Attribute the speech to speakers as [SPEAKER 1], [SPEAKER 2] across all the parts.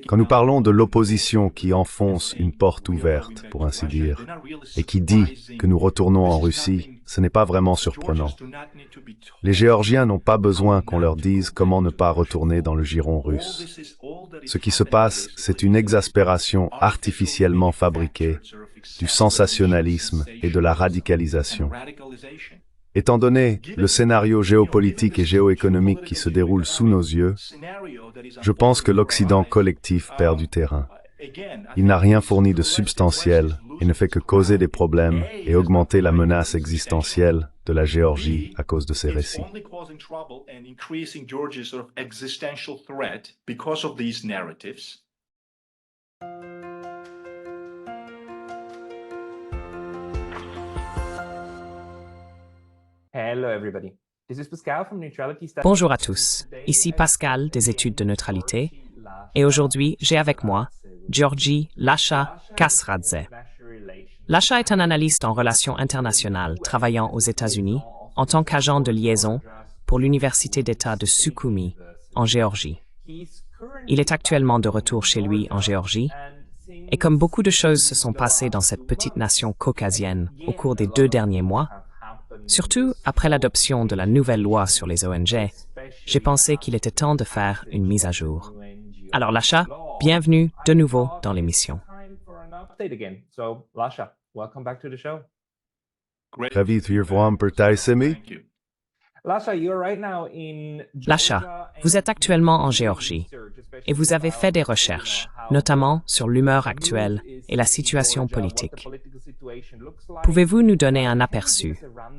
[SPEAKER 1] Quand nous parlons de l'opposition qui enfonce une porte ouverte, pour ainsi dire, et qui dit que nous retournons en Russie, ce n'est pas vraiment surprenant. Les Géorgiens n'ont pas besoin qu'on leur dise comment ne pas retourner dans le giron russe. Ce qui se passe, c'est une exaspération artificiellement fabriquée, du sensationnalisme et de la radicalisation. Étant donné le scénario géopolitique et géoéconomique qui se déroule sous nos yeux, je pense que l'Occident collectif perd du terrain. Il n'a rien fourni de substantiel et ne fait que causer des problèmes et augmenter la menace existentielle de la Géorgie à cause de ses récits.
[SPEAKER 2] Bonjour à tous, ici Pascal des études de neutralité, et aujourd'hui j'ai avec moi Georgi Lasha Kasradze. Lasha est un analyste en relations internationales travaillant aux États-Unis en tant qu'agent de liaison pour l'Université d'État de Sukhumi, en Géorgie. Il est actuellement de retour chez lui en Géorgie, et comme beaucoup de choses se sont passées dans cette petite nation caucasienne au cours des 2 derniers mois, surtout après l'adoption de la nouvelle loi sur les ONG, j'ai pensé qu'il était temps de faire une mise à jour. Alors Lasha, bienvenue de nouveau dans l'émission.
[SPEAKER 1] Ravi de vous voir, Semi.
[SPEAKER 2] Lasha, vous êtes actuellement en Géorgie et vous avez fait des recherches, notamment sur l'humeur actuelle et la situation politique. Pouvez-vous nous donner un aperçu?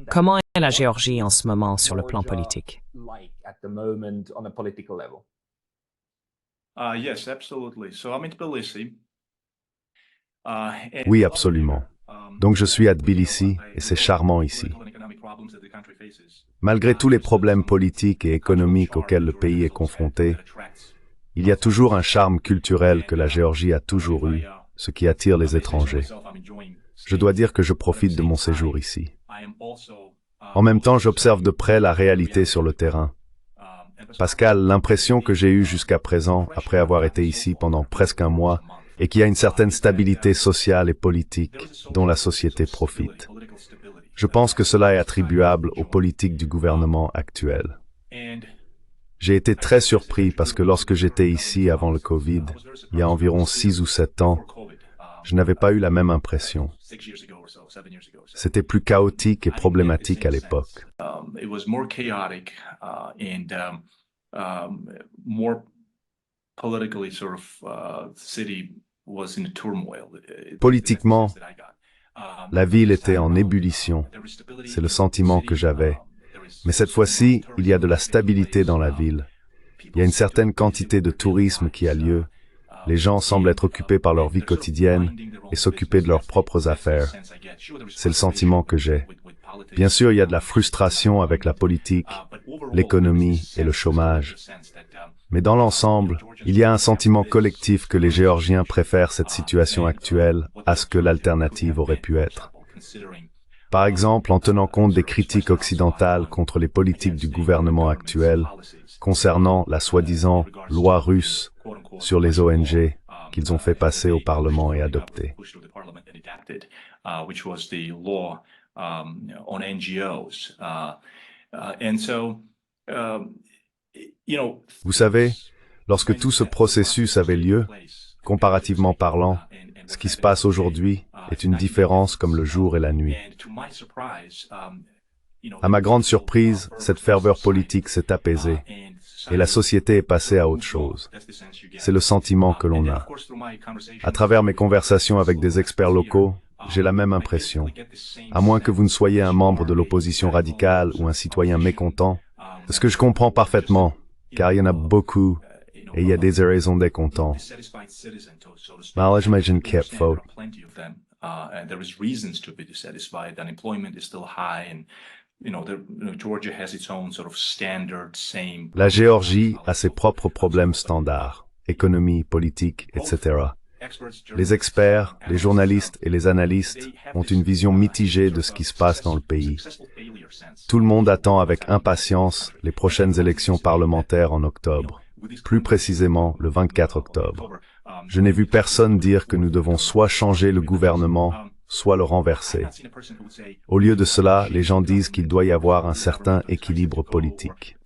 [SPEAKER 2] Comment est la Géorgie en ce moment sur le plan politique?
[SPEAKER 1] Oui, absolument. Donc je suis à Tbilissi et c'est charmant ici. Malgré tous les problèmes politiques et économiques auxquels le pays est confronté, il y a toujours un charme culturel que la Géorgie a toujours eu, ce qui attire les étrangers. Je dois dire que je profite de mon séjour ici. En même temps, j'observe de près la réalité sur le terrain. Pascal, l'impression que j'ai eue jusqu'à présent, après avoir été ici pendant presque un mois, est qu'il y a une certaine stabilité sociale et politique dont la société profite. Je pense que cela est attribuable aux politiques du gouvernement actuel. J'ai été très surpris parce que lorsque j'étais ici avant le Covid, il y a environ 6 ou 7 ans, je n'avais pas eu la même impression. C'était plus chaotique et problématique à l'époque. Politiquement, la ville était en ébullition. C'est le sentiment que j'avais. Mais cette fois-ci, il y a de la stabilité dans la ville. Il y a une certaine quantité de tourisme qui a lieu. Les gens semblent être occupés par leur vie quotidienne et s'occuper de leurs propres affaires. C'est le sentiment que j'ai. Bien sûr, il y a de la frustration avec la politique, l'économie et le chômage. Mais dans l'ensemble, il y a un sentiment collectif que les Géorgiens préfèrent cette situation actuelle à ce que l'alternative aurait pu être. Par exemple, en tenant compte des critiques occidentales contre les politiques du gouvernement actuel concernant la soi-disant loi russe sur les ONG qu'ils ont fait passer au Parlement et adopter. Vous savez, lorsque tout ce processus avait lieu, comparativement parlant, ce qui se passe aujourd'hui est une différence comme le jour et la nuit. À ma grande surprise, cette ferveur politique s'est apaisée et la société est passée à autre chose. C'est le sentiment que l'on a. À travers mes conversations avec des experts locaux, j'ai la même impression. À moins que vous ne soyez un membre de l'opposition radicale ou un citoyen mécontent, ce que je comprends parfaitement, car il y en a beaucoup et il y a des raisons d'être content. Mais j'imagine qu'il y a faute. La Géorgie a ses propres problèmes standards, économie, politique, etc. Les experts, les journalistes et les analystes ont une vision mitigée de ce qui se passe dans le pays. Tout le monde attend avec impatience les prochaines élections parlementaires en octobre, plus précisément le 24 octobre. Je n'ai vu personne dire que nous devons soit changer le gouvernement, soit le renverser. Au lieu de cela, les gens disent qu'il doit y avoir un certain équilibre politique.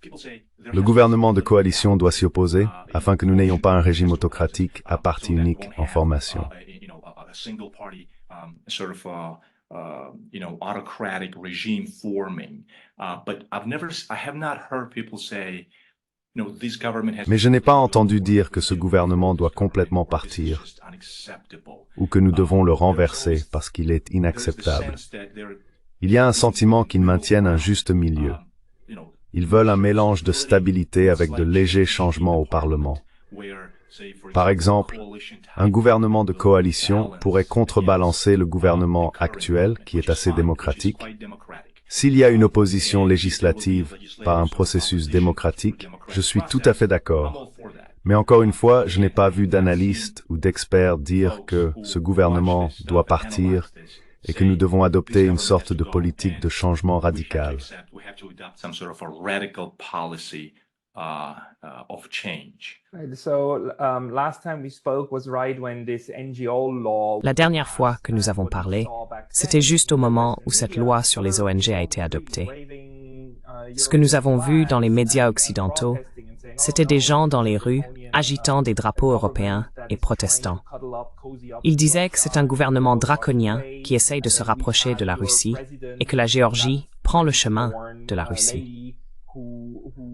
[SPEAKER 1] Le gouvernement de coalition doit s'y opposer afin que nous n'ayons pas un régime autocratique à parti unique en formation.
[SPEAKER 3] Autocratic regime forming. But I have not heard people say, this government has.
[SPEAKER 1] Mais je n'ai pas entendu dire que ce gouvernement doit complètement partir ou que nous devons le renverser parce qu'il est inacceptable. Il y a un sentiment qu'ils maintiennent un juste milieu. Ils veulent un mélange de stabilité avec de légers changements au Parlement. Par exemple, un gouvernement de coalition pourrait contrebalancer le gouvernement actuel, qui est assez démocratique. S'il y a une opposition législative par un processus démocratique, je suis tout à fait d'accord. Mais encore une fois, je n'ai pas vu d'analystes ou d'experts dire que ce gouvernement doit partir et que nous devons adopter une sorte de politique de changement radical.
[SPEAKER 2] La dernière fois que nous avons parlé, c'était juste au moment où cette loi sur les ONG a été adoptée. Ce que nous avons vu dans les médias occidentaux, c'était des gens dans les rues agitant des drapeaux européens et protestant. Ils disaient que c'est un gouvernement draconien qui essaye de se rapprocher de la Russie et que la Géorgie prend le chemin de la Russie.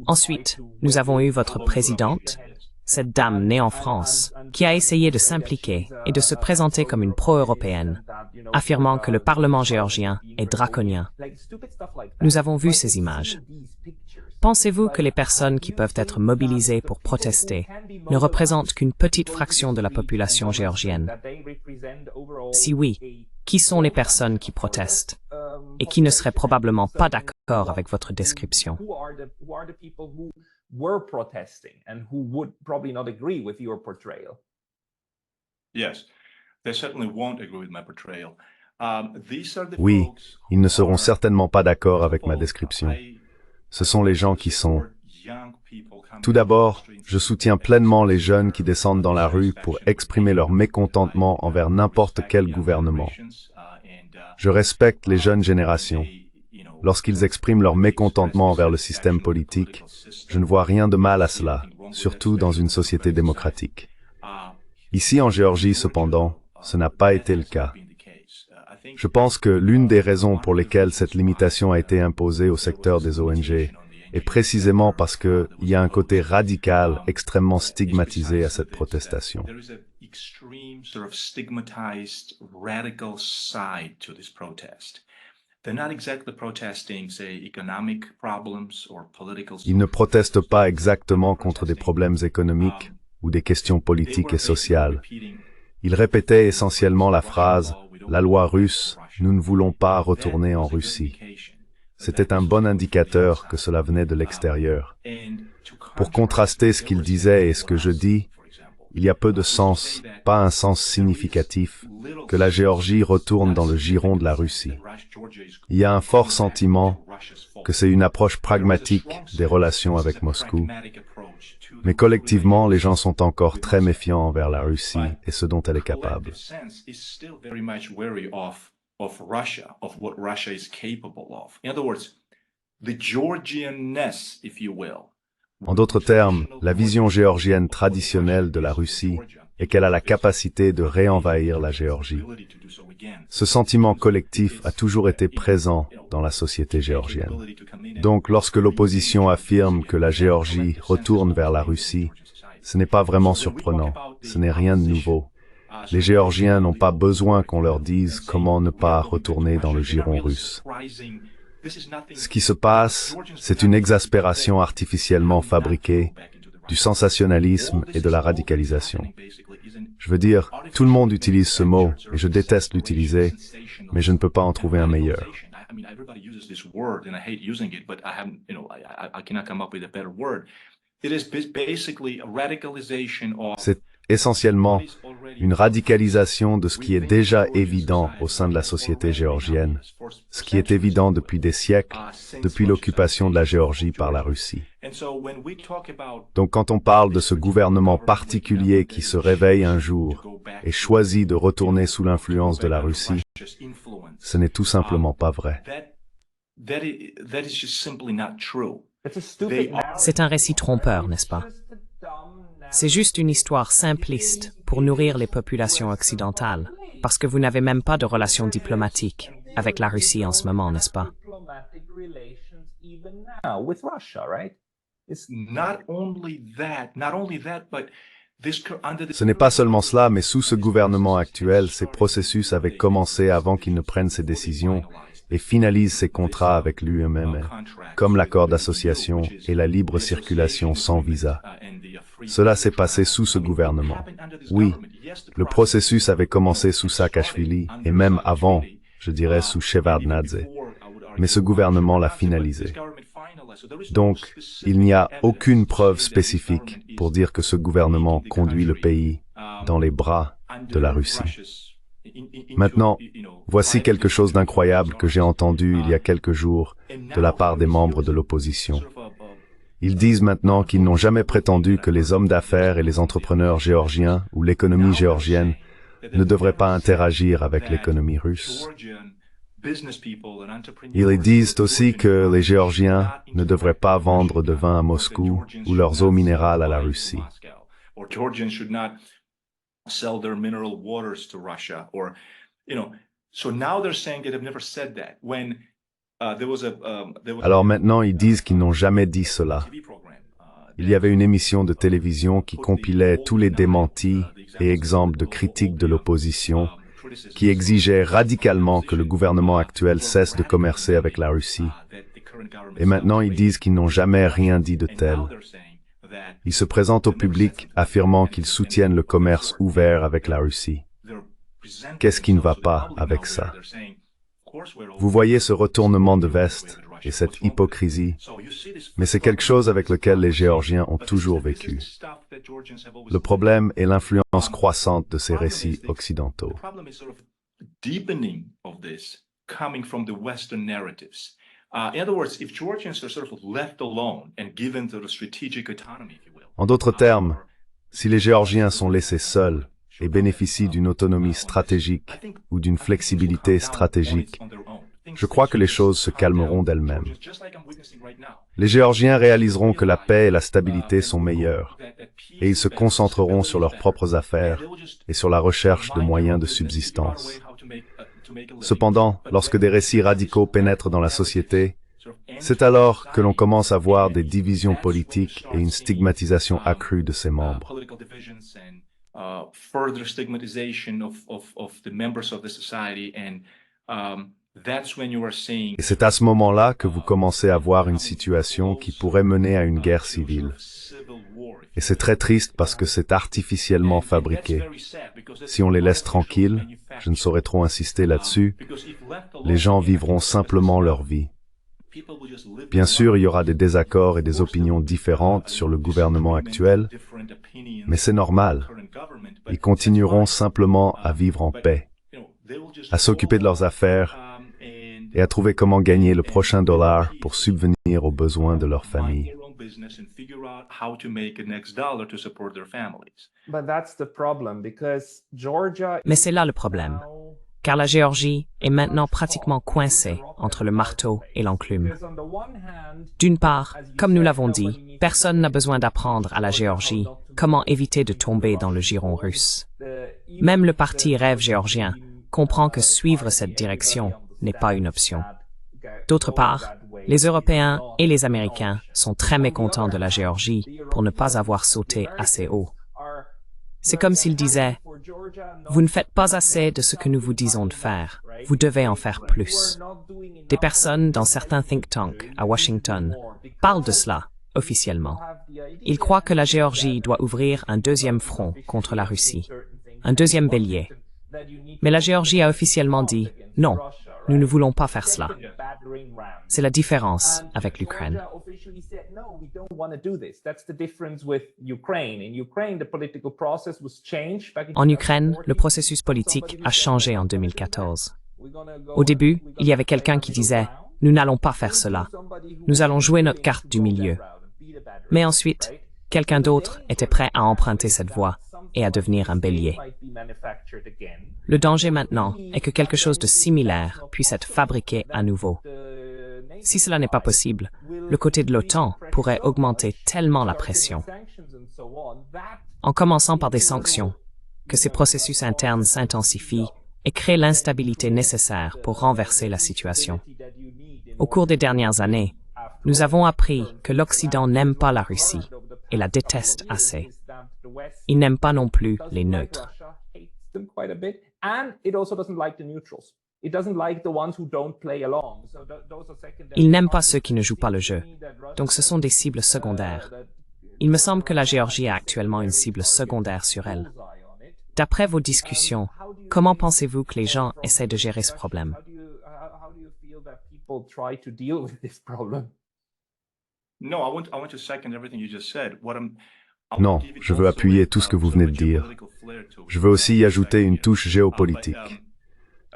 [SPEAKER 2] Ensuite, nous avons eu votre présidente, cette dame née en France, qui a essayé de s'impliquer et de se présenter comme une pro-européenne, affirmant que le Parlement géorgien est draconien. Nous avons vu ces images. Pensez-vous que les personnes qui peuvent être mobilisées pour protester ne représentent qu'une petite fraction de la population géorgienne? Si oui, qui sont les personnes qui protestent et qui ne seraient probablement pas d'accord avec votre description?
[SPEAKER 1] Oui, ils ne seront certainement pas d'accord avec ma description. Ce sont les gens qui sont. Tout d'abord, je soutiens pleinement les jeunes qui descendent dans la rue pour exprimer leur mécontentement envers n'importe quel gouvernement. Je respecte les jeunes générations. Lorsqu'ils expriment leur mécontentement envers le système politique, je ne vois rien de mal à cela, surtout dans une société démocratique. Ici en Géorgie, cependant, ce n'a pas été le cas. Je pense que l'une des raisons pour lesquelles cette limitation a été imposée au secteur des ONG est précisément parce qu'il y a un côté radical extrêmement stigmatisé à cette protestation. Ils ne protestent pas exactement contre des problèmes économiques ou des questions politiques et sociales. Ils répétaient essentiellement la phrase « La loi russe, nous ne voulons pas retourner en Russie ». C'était un bon indicateur que cela venait de l'extérieur. Pour contraster ce qu'ils disaient et ce que je dis, il y a peu de sens, pas un sens significatif, que la Géorgie retourne dans le giron de la Russie. Il y a un fort sentiment que c'est une approche pragmatique des relations avec Moscou. Mais collectivement, les gens sont encore très méfiants envers la Russie et ce dont elle est capable. En d'autres termes, la vision géorgienne traditionnelle de la Russie est qu'elle a la capacité de réenvahir la Géorgie. Ce sentiment collectif a toujours été présent dans la société géorgienne. Donc, lorsque l'opposition affirme que la Géorgie retourne vers la Russie, ce n'est pas vraiment surprenant, ce n'est rien de nouveau. Les Géorgiens n'ont pas besoin qu'on leur dise comment ne pas retourner dans le giron russe. Ce qui se passe, c'est une exaspération artificiellement fabriquée, du sensationnalisme et de la radicalisation. Je veux dire, tout le monde utilise ce mot, et je déteste l'utiliser, mais je ne peux pas en trouver un meilleur. C'est essentiellement une radicalisation de ce qui est déjà évident au sein de la société géorgienne, ce qui est évident depuis des siècles, depuis l'occupation de la Géorgie par la Russie. Donc quand on parle de ce gouvernement particulier qui se réveille un jour et choisit de retourner sous l'influence de la Russie, ce n'est tout simplement pas vrai.
[SPEAKER 2] C'est un récit trompeur, n'est-ce pas? C'est juste une histoire simpliste pour nourrir les populations occidentales, parce que vous n'avez même pas de relations diplomatiques avec la Russie en ce moment, n'est-ce pas?
[SPEAKER 1] Ce n'est pas seulement cela, mais sous ce gouvernement actuel, ces processus avaient commencé avant qu'il ne prenne ses décisions et finalise ses contrats avec l'UMM, comme l'accord d'association et la libre circulation sans visa. Cela s'est passé sous ce gouvernement. Oui, le processus avait commencé sous Saakashvili et même avant, je dirais sous Shevardnadze, mais ce gouvernement l'a finalisé. Donc, il n'y a aucune preuve spécifique pour dire que ce gouvernement conduit le pays dans les bras de la Russie. Maintenant, voici quelque chose d'incroyable que j'ai entendu il y a quelques jours de la part des membres de l'opposition. Ils disent maintenant qu'ils n'ont jamais prétendu que les hommes d'affaires et les entrepreneurs géorgiens ou l'économie géorgienne ne devraient pas interagir avec l'économie russe. Ils disent aussi que les Géorgiens ne devraient pas vendre de vin à Moscou ou leurs eaux minérales à la Russie.
[SPEAKER 3] Sell their mineral waters to Russia, or, so now they're saying that they've never said that. When
[SPEAKER 1] Alors maintenant, ils disent qu'ils n'ont jamais dit cela. Il y avait une émission de télévision qui compilait tous les démentis et exemples de critiques de l'opposition qui exigeaient radicalement que le gouvernement actuel cesse de commercer avec la Russie. Et maintenant, ils disent qu'ils n'ont jamais rien dit de tel. Ils se présentent au public affirmant qu'ils soutiennent le commerce ouvert avec la Russie. Qu'est-ce qui ne va pas avec ça? Vous voyez ce retournement de veste et cette hypocrisie, mais c'est quelque chose avec lequel les Géorgiens ont toujours vécu. Le problème est l'influence croissante de ces récits occidentaux. En d'autres termes, si les Géorgiens sont laissés seuls et bénéficient d'une autonomie stratégique ou d'une flexibilité stratégique, je crois que les choses se calmeront d'elles-mêmes. Les Géorgiens réaliseront que la paix et la stabilité sont meilleures, et ils se concentreront sur leurs propres affaires et sur la recherche de moyens de subsistance. Cependant, lorsque des récits radicaux pénètrent dans la société, c'est alors que l'on commence à voir des divisions politiques et une stigmatisation accrue de ses membres. Et c'est à ce moment-là que vous commencez à voir une situation qui pourrait mener à une guerre civile. Et c'est très triste parce que c'est artificiellement fabriqué. Si on les laisse tranquilles, je ne saurais trop insister là-dessus, les gens vivront simplement leur vie. Bien sûr, il y aura des désaccords et des opinions différentes sur le gouvernement actuel, mais c'est normal. Ils continueront simplement à vivre en paix, à s'occuper de leurs affaires et à trouver comment gagner le prochain dollar pour subvenir aux besoins de leur famille.
[SPEAKER 2] Mais c'est là le problème, car la Géorgie est maintenant pratiquement coincée entre le marteau et l'enclume. D'une part, comme nous l'avons dit, personne n'a besoin d'apprendre à la Géorgie comment éviter de tomber dans le giron russe. Même le parti Rêve géorgien comprend que suivre cette direction n'est pas une option. D'autre part, les Européens et les Américains sont très mécontents de la Géorgie pour ne pas avoir sauté assez haut. C'est comme s'ils disaient « Vous ne faites pas assez de ce que nous vous disons de faire. Vous devez en faire plus. » Des personnes dans certains think tanks à Washington parlent de cela officiellement. Ils croient que la Géorgie doit ouvrir un deuxième front contre la Russie, un deuxième bélier. Mais la Géorgie a officiellement dit « Non, nous ne voulons pas faire cela. C'est la différence avec l'Ukraine. En Ukraine, le processus politique a changé en 2014. Au début, il y avait quelqu'un qui disait « Nous n'allons pas faire cela. Nous allons jouer notre carte du milieu. » Mais ensuite, quelqu'un d'autre était prêt à emprunter cette voie et à devenir un bélier. Le danger maintenant est que quelque chose de similaire puisse être fabriqué à nouveau. Si cela n'est pas possible, le côté de l'OTAN pourrait augmenter tellement la pression, en commençant par des sanctions, que ces processus internes s'intensifient et créent l'instabilité nécessaire pour renverser la situation. Au cours des dernières années, nous avons appris que l'Occident n'aime pas la Russie et la déteste assez. Il n'aime pas non plus les neutres. Il n'aime pas ceux qui ne jouent pas le jeu, donc ce sont des cibles secondaires. Il me semble que la Géorgie a actuellement une cible secondaire sur elle. D'après vos discussions, comment pensez-vous que les gens essaient de gérer ce problème?
[SPEAKER 1] Non, je veux appuyer tout ce que vous venez de dire. Je veux aussi y ajouter une touche géopolitique.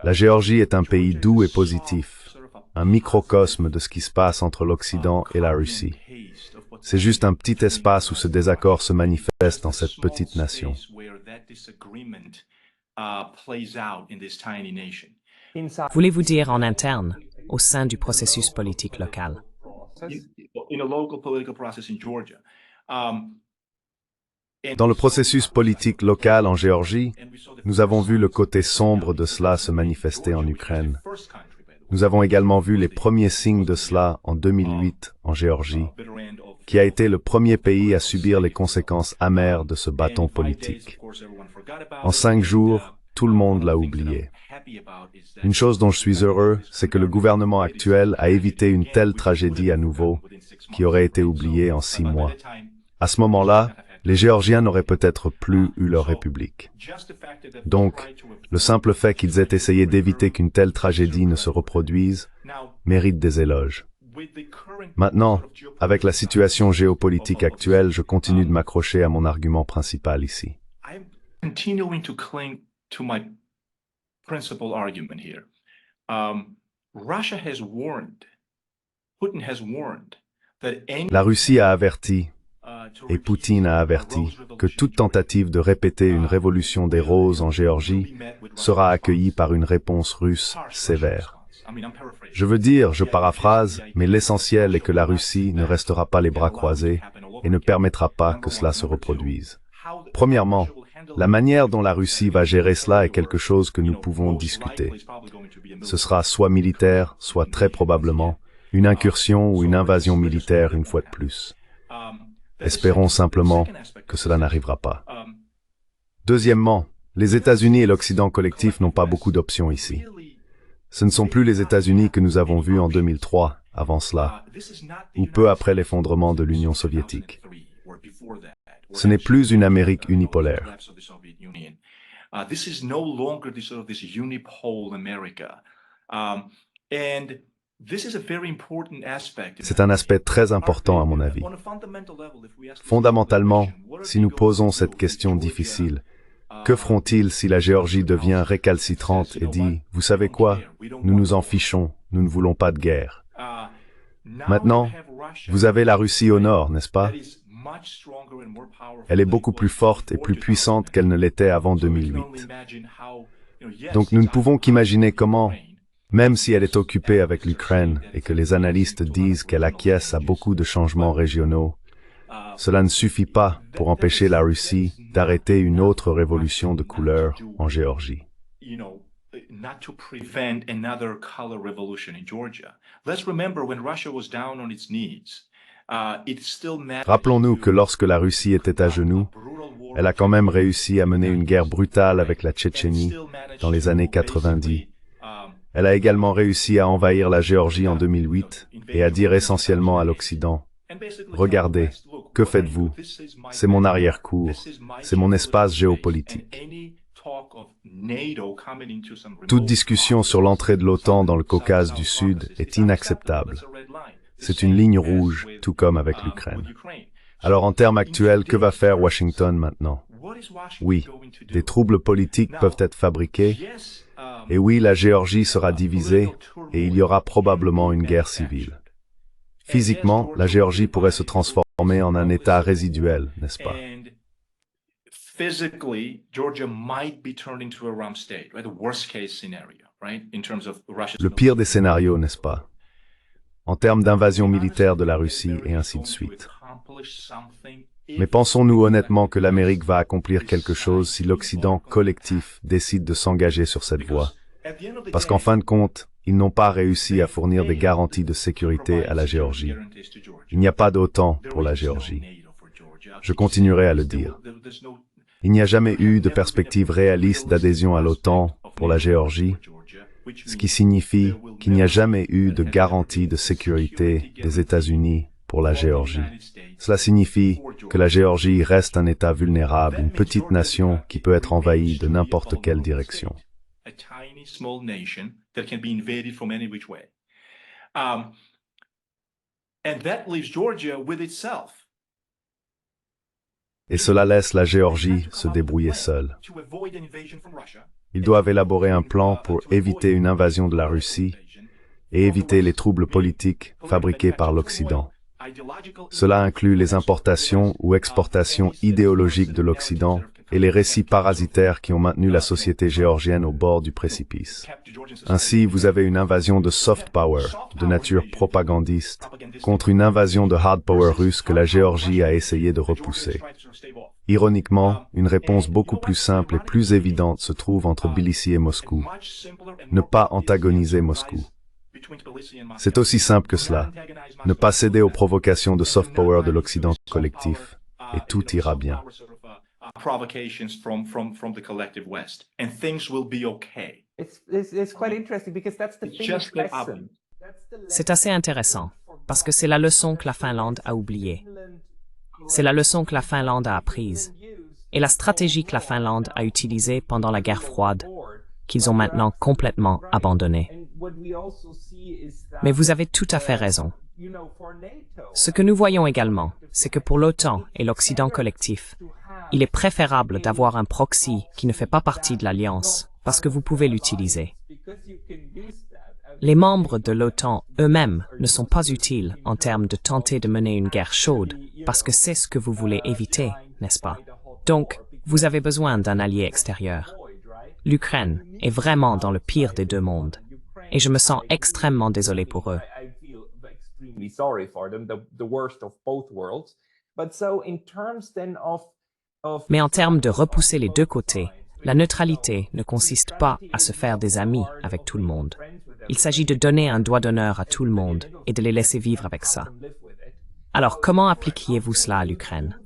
[SPEAKER 1] La Géorgie est un pays doux et positif, un microcosme de ce qui se passe entre l'Occident et la Russie. C'est juste un petit espace où ce désaccord se manifeste dans cette petite nation.
[SPEAKER 2] Voulez-vous dire en interne, au sein du processus politique local?
[SPEAKER 1] Dans le processus politique local en Géorgie, nous avons vu le côté sombre de cela se manifester en Ukraine. Nous avons également vu les premiers signes de cela en 2008 en Géorgie, qui a été le premier pays à subir les conséquences amères de ce bâton politique. En 5 jours, tout le monde l'a oublié. Une chose dont je suis heureux, c'est que le gouvernement actuel a évité une telle tragédie à nouveau, qui aurait été oubliée en 6 mois. À ce moment-là, les Géorgiens n'auraient peut-être plus eu leur république. Donc, le simple fait qu'ils aient essayé d'éviter qu'une telle tragédie ne se reproduise mérite des éloges. Maintenant, avec la situation géopolitique actuelle, je continue de m'accrocher à mon argument principal ici. La Russie a averti, et Poutine a averti, que toute tentative de répéter une révolution des roses en Géorgie sera accueillie par une réponse russe sévère. Je veux dire, je paraphrase, mais l'essentiel est que la Russie ne restera pas les bras croisés et ne permettra pas que cela se reproduise. Premièrement, la manière dont la Russie va gérer cela est quelque chose que nous pouvons discuter. Ce sera soit militaire, soit très probablement une incursion ou une invasion militaire une fois de plus. Espérons simplement que cela n'arrivera pas. Deuxièmement, les États-Unis et l'Occident collectif n'ont pas beaucoup d'options ici. Ce ne sont plus les États-Unis que nous avons vus en 2003, avant cela, ou peu après l'effondrement de l'Union soviétique. Ce n'est plus une Amérique unipolaire. C'est un aspect très important à mon avis. Fondamentalement, si nous posons cette question difficile, que feront-ils si la Géorgie devient récalcitrante et dit « Vous savez quoi? Nous nous en fichons, nous ne voulons pas de guerre. » Maintenant, vous avez la Russie au nord, n'est-ce pas? Elle est beaucoup plus forte et plus puissante qu'elle ne l'était avant 2008. Donc nous ne pouvons qu'imaginer comment, même si elle est occupée avec l'Ukraine et que les analystes disent qu'elle acquiesce à beaucoup de changements régionaux, cela ne suffit pas pour empêcher la Russie d'arrêter une autre révolution de couleur en Géorgie. Rappelons-nous que lorsque la Russie était à genoux, elle a quand même réussi à mener une guerre brutale avec la Tchétchénie dans les années 90. Elle a également réussi à envahir la Géorgie en 2008 et à dire essentiellement à l'Occident « Regardez, que faites-vous? C'est mon arrière-cour, c'est mon espace géopolitique. » Toute discussion sur l'entrée de l'OTAN dans le Caucase du Sud est inacceptable. C'est une ligne rouge, tout comme avec l'Ukraine. Alors en termes actuels, que va faire Washington maintenant? Oui, des troubles politiques peuvent être fabriqués, et oui, la Géorgie sera divisée, et il y aura probablement une guerre civile. Physiquement, la Géorgie pourrait se transformer en un État résiduel, n'est-ce pas? Le pire des scénarios, n'est-ce pas? En termes d'invasion militaire de la Russie et ainsi de suite. Mais pensons-nous honnêtement que l'Amérique va accomplir quelque chose si l'Occident collectif décide de s'engager sur cette voie? Parce qu'en fin de compte, ils n'ont pas réussi à fournir des garanties de sécurité à la Géorgie. Il n'y a pas d'OTAN pour la Géorgie. Je continuerai à le dire. Il n'y a jamais eu de perspective réaliste d'adhésion à l'OTAN pour la Géorgie, ce qui signifie qu'il n'y a jamais eu de garantie de sécurité des États-Unis pour la Géorgie. Cela signifie que la Géorgie reste un État vulnérable, une petite nation qui peut être envahie de n'importe quelle direction. Et cela laisse la Géorgie se débrouiller seule. Ils doivent élaborer un plan pour éviter une invasion de la Russie et éviter les troubles politiques fabriqués par l'Occident. Cela inclut les importations ou exportations idéologiques de l'Occident et les récits parasitaires qui ont maintenu la société géorgienne au bord du précipice. Ainsi, vous avez une invasion de soft power, de nature propagandiste, contre une invasion de hard power russe que la Géorgie a essayé de repousser. Ironiquement, une réponse beaucoup plus simple et plus évidente se trouve entre Tbilissi et Moscou. Ne pas antagoniser Moscou. C'est aussi simple que cela. Ne pas céder aux provocations de soft power de l'Occident collectif, et tout ira bien.
[SPEAKER 2] C'est assez intéressant, parce que c'est la leçon que la Finlande a oubliée. C'est la leçon que la Finlande a apprise, et la stratégie que la Finlande a utilisée pendant la guerre froide, qu'ils ont maintenant complètement abandonnée. Mais vous avez tout à fait raison. Ce que nous voyons également, c'est que pour l'OTAN et l'Occident collectif, il est préférable d'avoir un proxy qui ne fait pas partie de l'Alliance, parce que vous pouvez l'utiliser. Les membres de l'OTAN eux-mêmes ne sont pas utiles en termes de tenter de mener une guerre chaude, parce que c'est ce que vous voulez éviter, n'est-ce pas? Donc, vous avez besoin d'un allié extérieur. L'Ukraine est vraiment dans le pire des deux mondes, et je me sens extrêmement désolé pour eux. Mais en termes de repousser les deux côtés, la neutralité ne consiste pas à se faire des amis avec tout le monde. Il s'agit de donner un doigt d'honneur à tout le monde et de les laisser vivre avec ça. Alors, comment appliquiez-vous cela à l'Ukraine?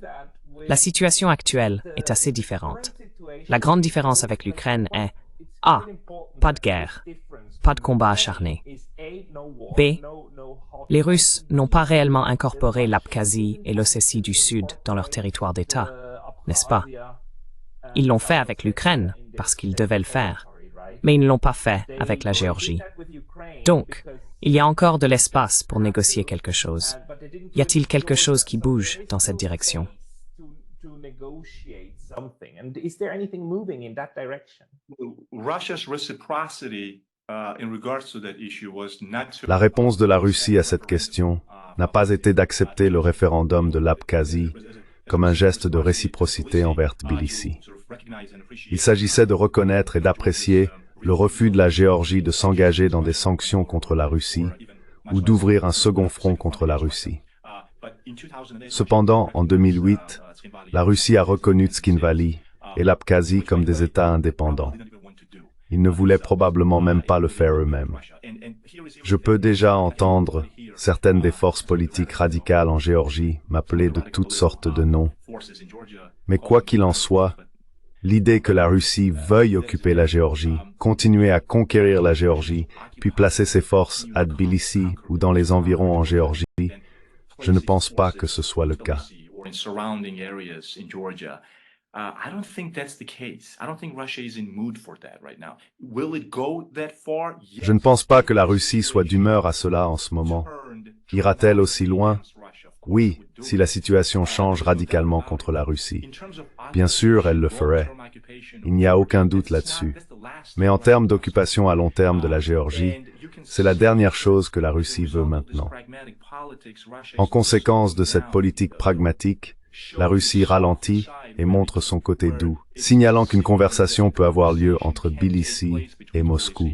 [SPEAKER 2] La situation actuelle est assez différente. La grande différence avec l'Ukraine est A. Pas de guerre, pas de combat acharné. B. Les Russes n'ont pas réellement incorporé l'Abkhazie et l'Ossétie du Sud dans leur territoire d'État, n'est-ce pas? Ils l'ont fait avec l'Ukraine, parce qu'ils devaient le faire, mais ils ne l'ont pas fait avec la Géorgie. Donc, il y a encore de l'espace pour négocier quelque chose. Y a-t-il quelque chose qui bouge dans cette direction?
[SPEAKER 1] La réponse de la Russie à cette question n'a pas été d'accepter le référendum de l'Abkhazie comme un geste de réciprocité envers Tbilissi. Il s'agissait de reconnaître et d'apprécier le refus de la Géorgie de s'engager dans des sanctions contre la Russie ou d'ouvrir un second front contre la Russie. Cependant, en 2008, la Russie a reconnu Tskhinvali et l'Abkhazie comme des États indépendants. Ils ne voulaient probablement même pas le faire eux-mêmes. Je peux déjà entendre certaines des forces politiques radicales en Géorgie m'appeler de toutes sortes de noms. Mais quoi qu'il en soit, l'idée que la Russie veuille occuper la Géorgie, continuer à conquérir la Géorgie, puis placer ses forces à Tbilissi ou dans les environs en Géorgie, je ne pense pas que ce soit le cas.
[SPEAKER 3] I don't think that's the case. I don't think Russia is in mood for that right now. Will it go that far?
[SPEAKER 1] Je ne pense pas que la Russie soit d'humeur à cela en ce moment. Ira-t-elle aussi loin? Oui, si la situation change radicalement contre la Russie. Bien sûr, elle le ferait. Il n'y a aucun doute là-dessus. Mais en termes d'occupation à long terme de la Géorgie, c'est la dernière chose que la Russie veut maintenant. En conséquence de cette politique pragmatique, la Russie ralentit et montre son côté doux, signalant qu'une conversation peut avoir lieu entre Tbilissi et Moscou.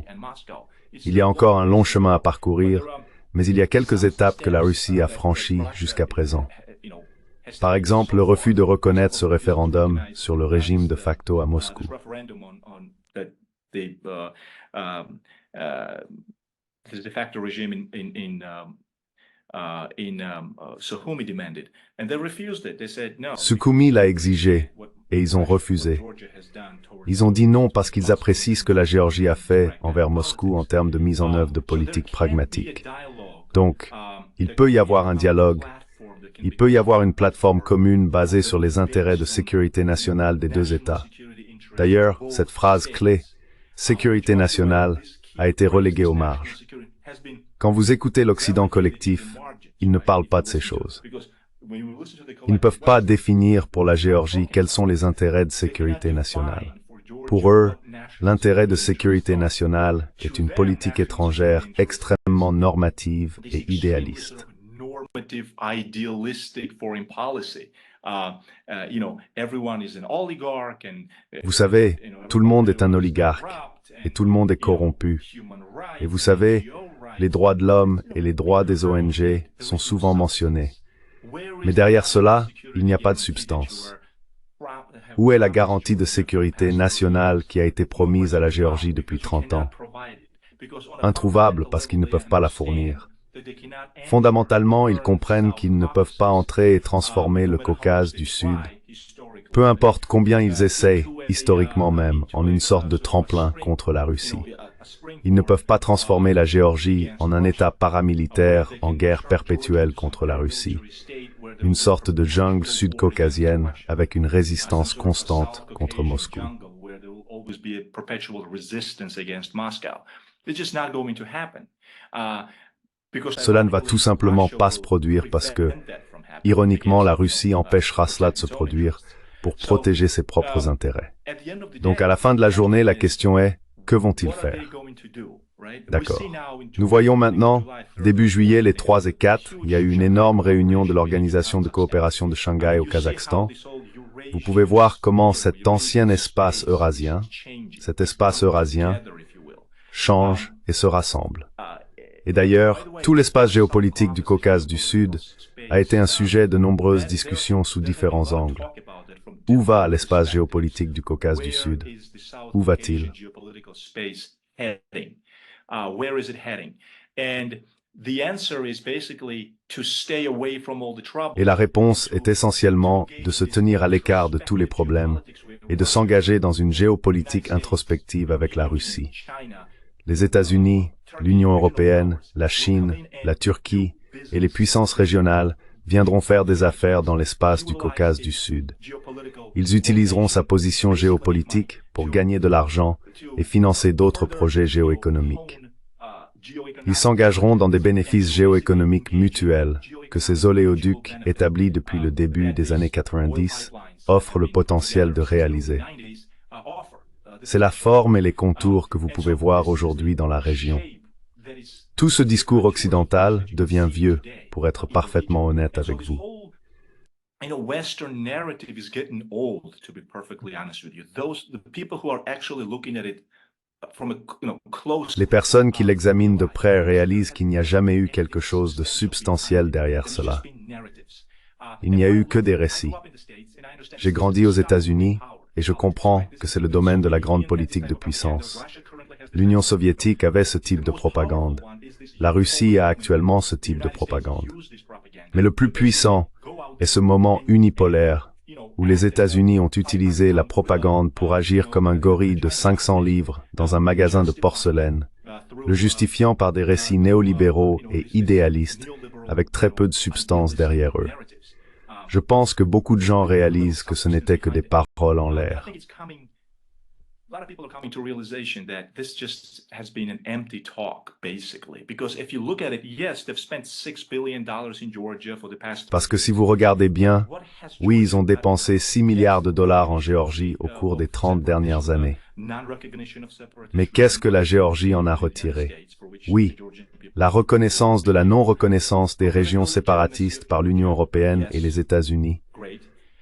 [SPEAKER 1] Il y a encore un long chemin à parcourir, mais il y a quelques étapes que la Russie a franchies jusqu'à présent. Par exemple, le refus de reconnaître ce référendum sur le régime de facto à Moscou. Sukhumi l'a exigé, et ils ont refusé. Ils ont dit non parce qu'ils apprécient ce que la Géorgie a fait envers Moscou en termes de mise en œuvre de politique pragmatique. Donc, il peut y avoir un dialogue, il peut y avoir une plateforme commune basée sur les intérêts de sécurité nationale des deux États. D'ailleurs, cette phrase clé, « sécurité nationale », a été reléguée aux marges. Quand vous écoutez l'Occident collectif, ils ne parlent pas de ces choses. Ils ne peuvent pas définir pour la Géorgie quels sont les intérêts de sécurité nationale. Pour eux, l'intérêt de sécurité nationale est une politique étrangère extrêmement normative et idéaliste. Vous savez, tout le monde est un oligarque et tout le monde est corrompu. Et vous savez, les droits de l'homme et les droits des ONG sont souvent mentionnés. Mais derrière cela, il n'y a pas de substance. Où est la garantie de sécurité nationale qui a été promise à la Géorgie depuis 30 ans? Introuvable parce qu'ils ne peuvent pas la fournir. Fondamentalement, ils comprennent qu'ils ne peuvent pas entrer et transformer le Caucase du Sud, peu importe combien ils essayent, historiquement même, en une sorte de tremplin contre la Russie. Ils ne peuvent pas transformer la Géorgie en un État paramilitaire en guerre perpétuelle contre la Russie. Une sorte de jungle sud-caucasienne avec une résistance constante contre Moscou. Cela ne va tout simplement pas se produire parce que, ironiquement, la Russie empêchera cela de se produire pour protéger ses propres intérêts. Donc à la fin de la journée, la question est, que vont-ils faire? D'accord. Nous voyons maintenant, début juillet, les 3 et 4, il y a eu une énorme réunion de l'Organisation de coopération de Shanghai au Kazakhstan. Vous pouvez voir comment cet ancien espace eurasien, change et se rassemble. Et d'ailleurs, tout l'espace géopolitique du Caucase du Sud a été un sujet de nombreuses discussions sous différents angles. Où va l'espace géopolitique du Caucase du Sud? Où va-t-il? Et la réponse est essentiellement de se tenir à l'écart de tous les problèmes et de s'engager dans une géopolitique introspective avec la Russie. Les États-Unis, l'Union européenne, la Chine, la Turquie et les puissances régionales viendront faire des affaires dans l'espace du Caucase du Sud. Ils utiliseront sa position géopolitique pour gagner de l'argent et financer d'autres projets géoéconomiques. Ils s'engageront dans des bénéfices géoéconomiques mutuels que ces oléoducs, établis depuis le début des années 90, offrent le potentiel de réaliser. C'est la forme et les contours que vous pouvez voir aujourd'hui dans la région. Tout ce discours occidental devient vieux, pour être parfaitement honnête avec vous. Les personnes qui l'examinent de près réalisent qu'il n'y a jamais eu quelque chose de substantiel derrière cela. Il n'y a eu que des récits. J'ai grandi aux États-Unis et je comprends que c'est le domaine de la grande politique de puissance. L'Union soviétique avait ce type de propagande. La Russie a actuellement ce type de propagande. Mais le plus puissant est ce moment unipolaire où les États-Unis ont utilisé la propagande pour agir comme un gorille de 500 livres dans un magasin de porcelaine, le justifiant par des récits néolibéraux et idéalistes avec très peu de substance derrière eux. Je pense que beaucoup de gens réalisent que ce n'était que des paroles en l'air.
[SPEAKER 3] A lot of people are coming to realization that this just has been an empty talk, basically. Because if you look at it, yes, they've spent $6 billion in Georgia for the past...
[SPEAKER 1] Parce que si vous regardez bien, oui, ils ont dépensé 6 milliards de dollars en Géorgie au cours des 30 dernières années. Mais qu'est-ce que la Géorgie en a retiré? Oui, la reconnaissance de la non-reconnaissance des régions séparatistes par l'Union européenne et les États-Unis,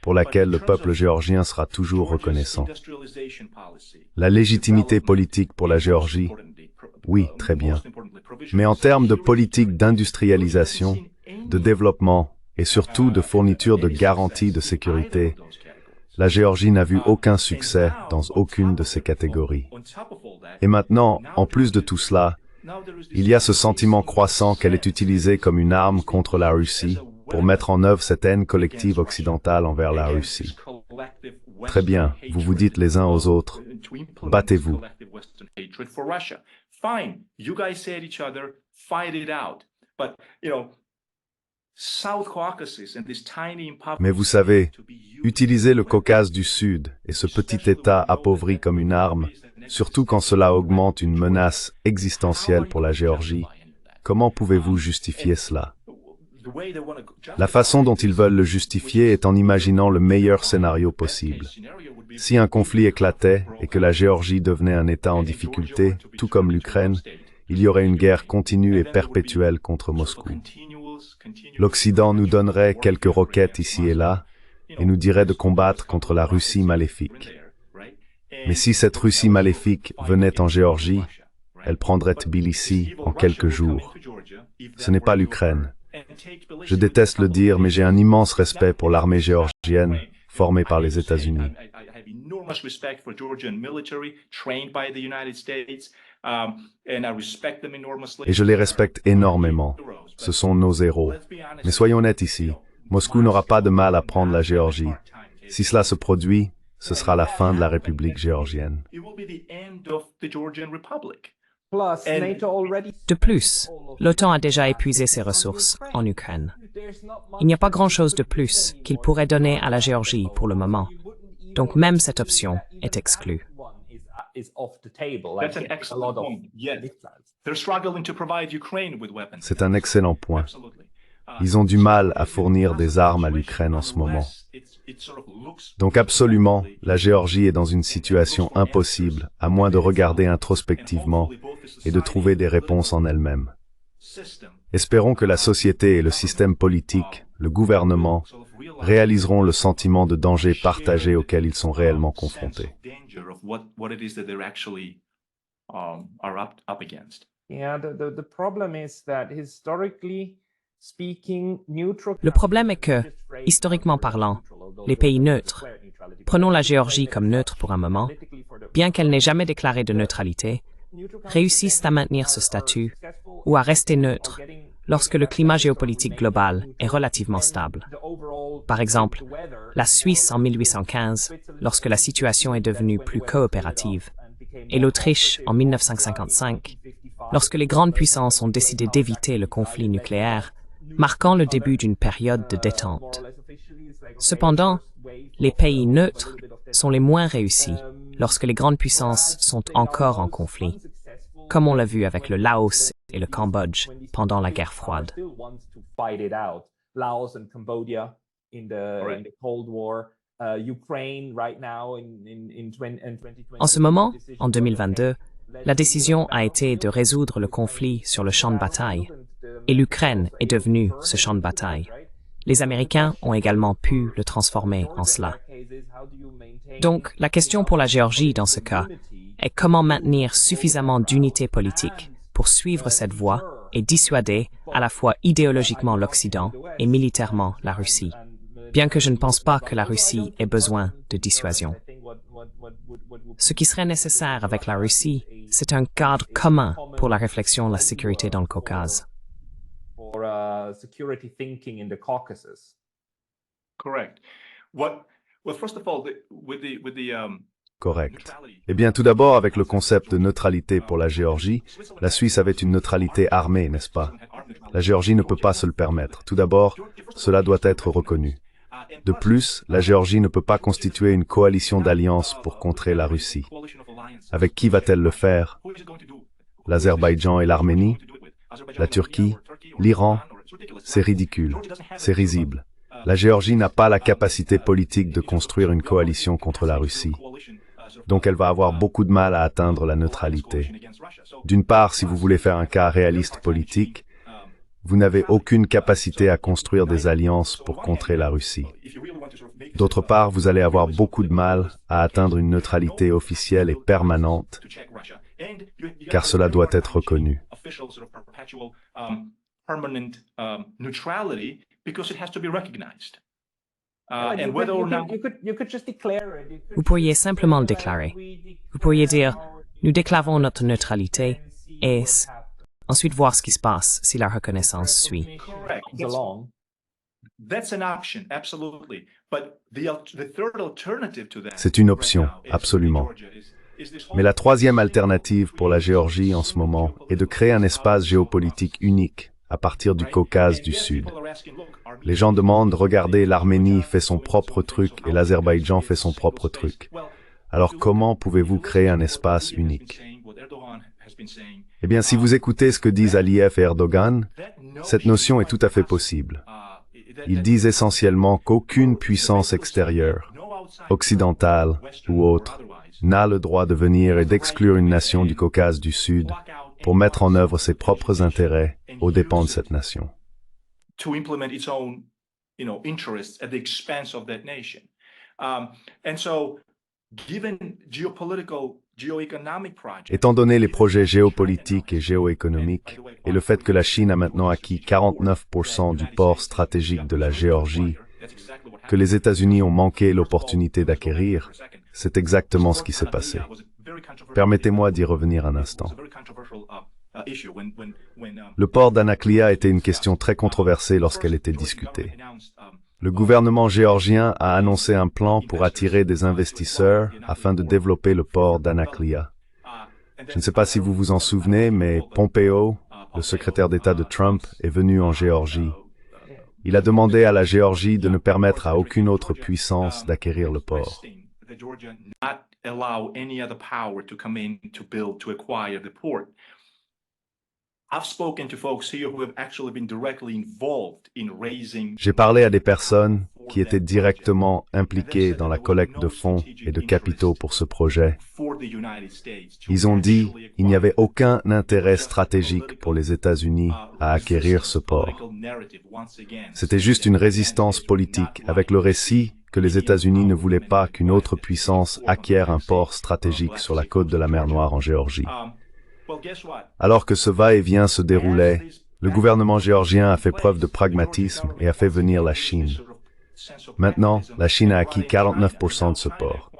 [SPEAKER 1] pour laquelle le peuple géorgien sera toujours reconnaissant. La légitimité politique pour la Géorgie, oui, très bien. Mais en termes de politique d'industrialisation, de développement et surtout de fourniture de garanties de sécurité, la Géorgie n'a vu aucun succès dans aucune de ces catégories. Et maintenant, en plus de tout cela, il y a ce sentiment croissant qu'elle est utilisée comme une arme contre la Russie pour mettre en œuvre cette haine collective occidentale envers la Russie. Très bien, vous vous dites les uns aux autres, battez-vous. Mais vous savez, utiliser le Caucase du Sud et ce petit État appauvri comme une arme, surtout quand cela augmente une menace existentielle pour la Géorgie, comment pouvez-vous justifier cela? La façon dont ils veulent le justifier est en imaginant le meilleur scénario possible. Si un conflit éclatait et que la Géorgie devenait un État en difficulté, tout comme l'Ukraine, il y aurait une guerre continue et perpétuelle contre Moscou. L'Occident nous donnerait quelques roquettes ici et là et nous dirait de combattre contre la Russie maléfique. Mais si cette Russie maléfique venait en Géorgie, elle prendrait Tbilissi en quelques jours. Ce n'est pas l'Ukraine. Je déteste le dire, mais j'ai un immense respect pour l'armée géorgienne formée par les États-Unis. Et je les respecte énormément. Ce sont nos héros. Mais soyons honnêtes ici, Moscou n'aura pas de mal à prendre la Géorgie. Si cela se produit, ce sera la fin de la République géorgienne.
[SPEAKER 2] De plus, l'OTAN a déjà épuisé ses ressources en Ukraine. Il n'y a pas grand-chose de plus qu'il pourrait donner à la Géorgie pour le moment. Donc même cette option est exclue.
[SPEAKER 1] C'est un excellent point. Ils ont du mal à fournir des armes à l'Ukraine en ce moment. Donc absolument, la Géorgie est dans une situation impossible, à moins de regarder introspectivement et de trouver des réponses en elle-même. Espérons que la société et le système politique, le gouvernement, réaliseront le sentiment de danger partagé auquel ils sont réellement confrontés.
[SPEAKER 2] Le problème est que, historiquement parlant, les pays neutres, prenons la Géorgie comme neutre pour un moment, bien qu'elle n'ait jamais déclaré de neutralité, réussissent à maintenir ce statut ou à rester neutre lorsque le climat géopolitique global est relativement stable. Par exemple, la Suisse en 1815, lorsque la situation est devenue plus coopérative, et l'Autriche en 1955, lorsque les grandes puissances ont décidé d'éviter le conflit nucléaire, marquant le début d'une période de détente. Cependant, les pays neutres sont les moins réussis lorsque les grandes puissances sont encore en conflit, comme on l'a vu avec le Laos et le Cambodge pendant la guerre froide. En ce moment, en 2022, la décision a été de résoudre le conflit sur le champ de bataille, et l'Ukraine est devenue ce champ de bataille. Les Américains ont également pu le transformer en cela. Donc, la question pour la Géorgie dans ce cas est comment maintenir suffisamment d'unité politique pour suivre cette voie et dissuader à la fois idéologiquement l'Occident et militairement la Russie, bien que je ne pense pas que la Russie ait besoin de dissuasion. Ce qui serait nécessaire avec la Russie, c'est un cadre commun pour la réflexion de la sécurité dans le Caucase.
[SPEAKER 1] Correct. Eh bien, tout d'abord, avec le concept de neutralité pour la Géorgie, la Suisse avait une neutralité armée, n'est-ce pas? La Géorgie ne peut pas se le permettre. Tout d'abord, cela doit être reconnu. De plus, la Géorgie ne peut pas constituer une coalition d'alliances pour contrer la Russie. Avec qui va-t-elle le faire? L'Azerbaïdjan et l'Arménie? La Turquie? L'Iran? C'est ridicule. C'est risible. La Géorgie n'a pas la capacité politique de construire une coalition contre la Russie. Donc elle va avoir beaucoup de mal à atteindre la neutralité. D'une part, si vous voulez faire un cas réaliste politique, vous n'avez aucune capacité à construire des alliances pour contrer la Russie. D'autre part, vous allez avoir beaucoup de mal à atteindre une neutralité officielle et permanente, car cela doit être reconnu.
[SPEAKER 2] Vous pourriez simplement le déclarer. Vous pourriez dire, nous déclarons notre neutralité et ensuite voir ce qui se passe si la reconnaissance suit.
[SPEAKER 1] C'est une option, absolument. Mais la troisième alternative pour la Géorgie en ce moment est de créer un espace géopolitique unique à partir du Caucase du Sud. Les gens demandent, regardez, l'Arménie fait son propre truc et l'Azerbaïdjan fait son propre truc. Alors comment pouvez-vous créer un espace unique? Eh bien, si vous écoutez ce que disent Aliyev et Erdogan, cette notion est tout à fait possible. Ils disent essentiellement qu'aucune puissance extérieure, occidentale ou autre, n'a le droit de venir et d'exclure une nation du Caucase du Sud pour mettre en œuvre ses propres intérêts aux dépens de cette nation. Étant donné les projets géopolitiques et géoéconomiques, et le fait que la Chine a maintenant acquis 49% du port stratégique de la Géorgie, que les États-Unis ont manqué l'opportunité d'acquérir, c'est exactement ce qui s'est passé. Permettez-moi d'y revenir un instant. Le port d'Anaklia était une question très controversée lorsqu'elle était discutée. Le gouvernement géorgien a annoncé un plan pour attirer des investisseurs afin de développer le port d'Anaklia. Je ne sais pas si vous vous en souvenez, mais Pompeo, le secrétaire d'État de Trump, est venu en Géorgie. Il a demandé à la Géorgie de ne permettre à aucune autre puissance d'acquérir le port. J'ai parlé à des personnes qui étaient directement impliquées dans la collecte de fonds et de capitaux pour ce projet. Ils ont dit qu'il n'y avait aucun intérêt stratégique pour les États-Unis à acquérir ce port. C'était juste une résistance politique avec le récit que les États-Unis ne voulaient pas qu'une autre puissance acquiert un port stratégique sur la côte de la mer Noire en Géorgie. Alors que ce va-et-vient se déroulait, le gouvernement géorgien a fait preuve de pragmatisme et a fait venir la Chine. Maintenant, la Chine a acquis 49% de ce port.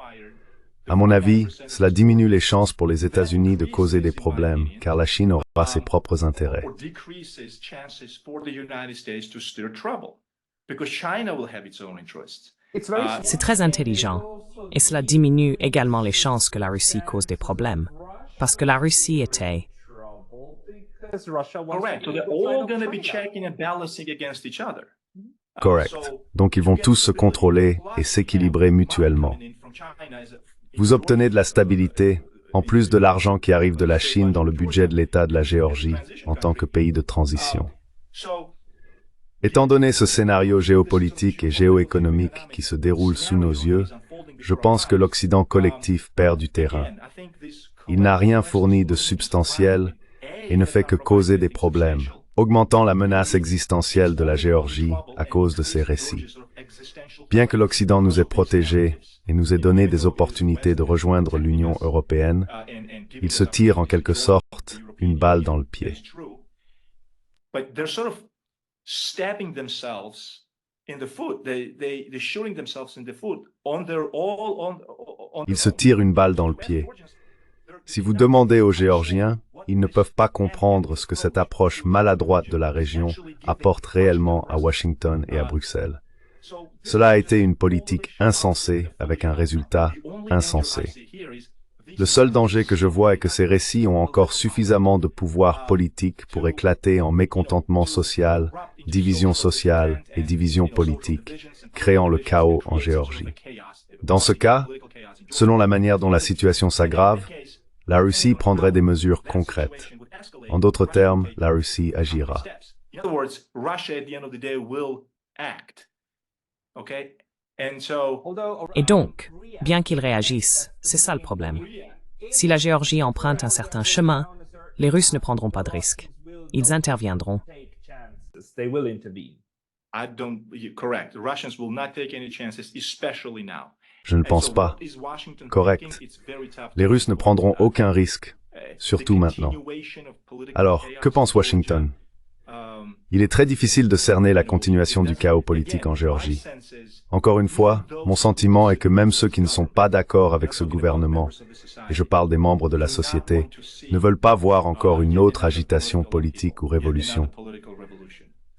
[SPEAKER 1] À mon avis, cela diminue les chances pour les États-Unis de causer des problèmes, car la Chine aura ses propres intérêts.
[SPEAKER 2] C'est très intelligent, et cela diminue également les chances que la Russie cause des problèmes, parce que la Russie était...
[SPEAKER 1] Correct. Donc ils vont tous se contrôler et s'équilibrer mutuellement. Vous obtenez de la stabilité, en plus de l'argent qui arrive de la Chine dans le budget de l'État de la Géorgie, en tant que pays de transition. Étant donné ce scénario géopolitique et géoéconomique qui se déroule sous nos yeux, je pense que l'Occident collectif perd du terrain. Il n'a rien fourni de substantiel et ne fait que causer des problèmes, augmentant la menace existentielle de la Géorgie à cause de ces récits. Bien que l'Occident nous ait protégés et nous ait donné des opportunités de rejoindre l'Union européenne, il se tire en quelque sorte une balle dans le pied. Ils se tirent une balle dans le pied. Si vous demandez aux Géorgiens, ils ne peuvent pas comprendre ce que cette approche maladroite de la région apporte réellement à Washington et à Bruxelles. Cela a été une politique insensée avec un résultat insensé. Le seul danger que je vois est que ces récits ont encore suffisamment de pouvoir politique pour éclater en mécontentement social division sociale et division politique, créant le chaos en Géorgie. Dans ce cas, selon la manière dont la situation s'aggrave, la Russie prendrait des mesures concrètes. En d'autres termes, la Russie agira.
[SPEAKER 2] Et donc, bien qu'ils réagissent, c'est ça le problème. Si la Géorgie emprunte un certain chemin, les Russes ne prendront pas de risques. Ils interviendront.
[SPEAKER 1] Je ne pense pas. Correct. Les Russes ne prendront aucun risque, surtout maintenant. Alors, que pense Washington? Il est très difficile de cerner la continuation du chaos politique en Géorgie. Encore une fois, mon sentiment est que même ceux qui ne sont pas d'accord avec ce gouvernement, et je parle des membres de la société, ne veulent pas voir encore une autre agitation politique ou révolution.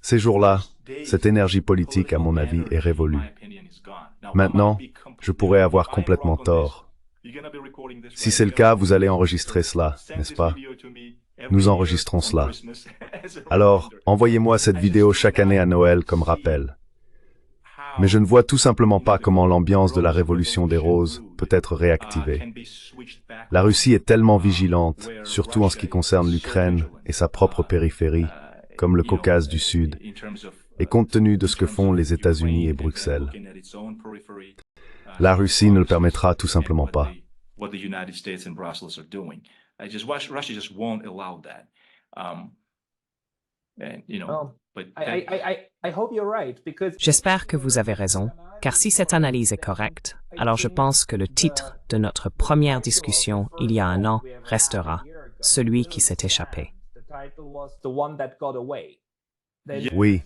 [SPEAKER 1] Ces jours-là, cette énergie politique, à mon avis, est révolue. Maintenant, je pourrais avoir complètement tort. Si c'est le cas, vous allez enregistrer cela, n'est-ce pas? Nous enregistrons cela. Alors, envoyez-moi cette vidéo chaque année à Noël comme rappel. Mais je ne vois tout simplement pas comment l'ambiance de la Révolution des Roses peut être réactivée. La Russie est tellement vigilante, surtout en ce qui concerne l'Ukraine et sa propre périphérie, comme le Caucase du Sud, et compte tenu de ce que font les États-Unis et Bruxelles. La Russie ne le permettra tout simplement pas.
[SPEAKER 2] J'espère que vous avez raison, car si cette analyse est correcte, alors je pense que le titre de notre première discussion il y a un an restera « Celui qui s'est échappé ».
[SPEAKER 1] Oui,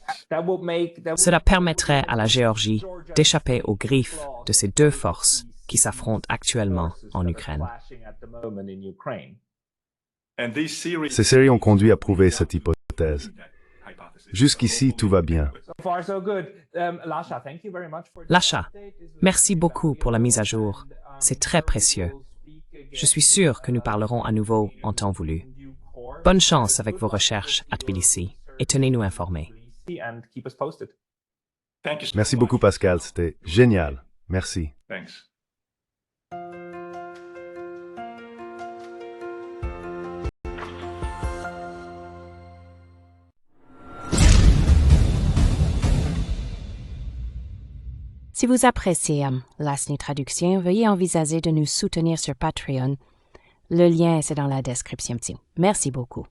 [SPEAKER 2] Cela permettrait à la Géorgie d'échapper aux griffes de ces deux forces qui s'affrontent actuellement en Ukraine.
[SPEAKER 1] ces séries ont conduit à prouver cette hypothèse. Jusqu'ici, tout va bien.
[SPEAKER 2] Lasha, merci beaucoup pour la mise à jour. C'est très précieux. Je suis sûr que nous parlerons à nouveau en temps voulu. Bonne chance avec vos recherches à Tbilissi et tenez-nous informés.
[SPEAKER 1] Merci beaucoup, Pascal. C'était génial. Merci.
[SPEAKER 4] Si vous appréciez Lasny Traduction, veuillez envisager de nous soutenir sur Patreon. Le lien est dans la description. Merci beaucoup.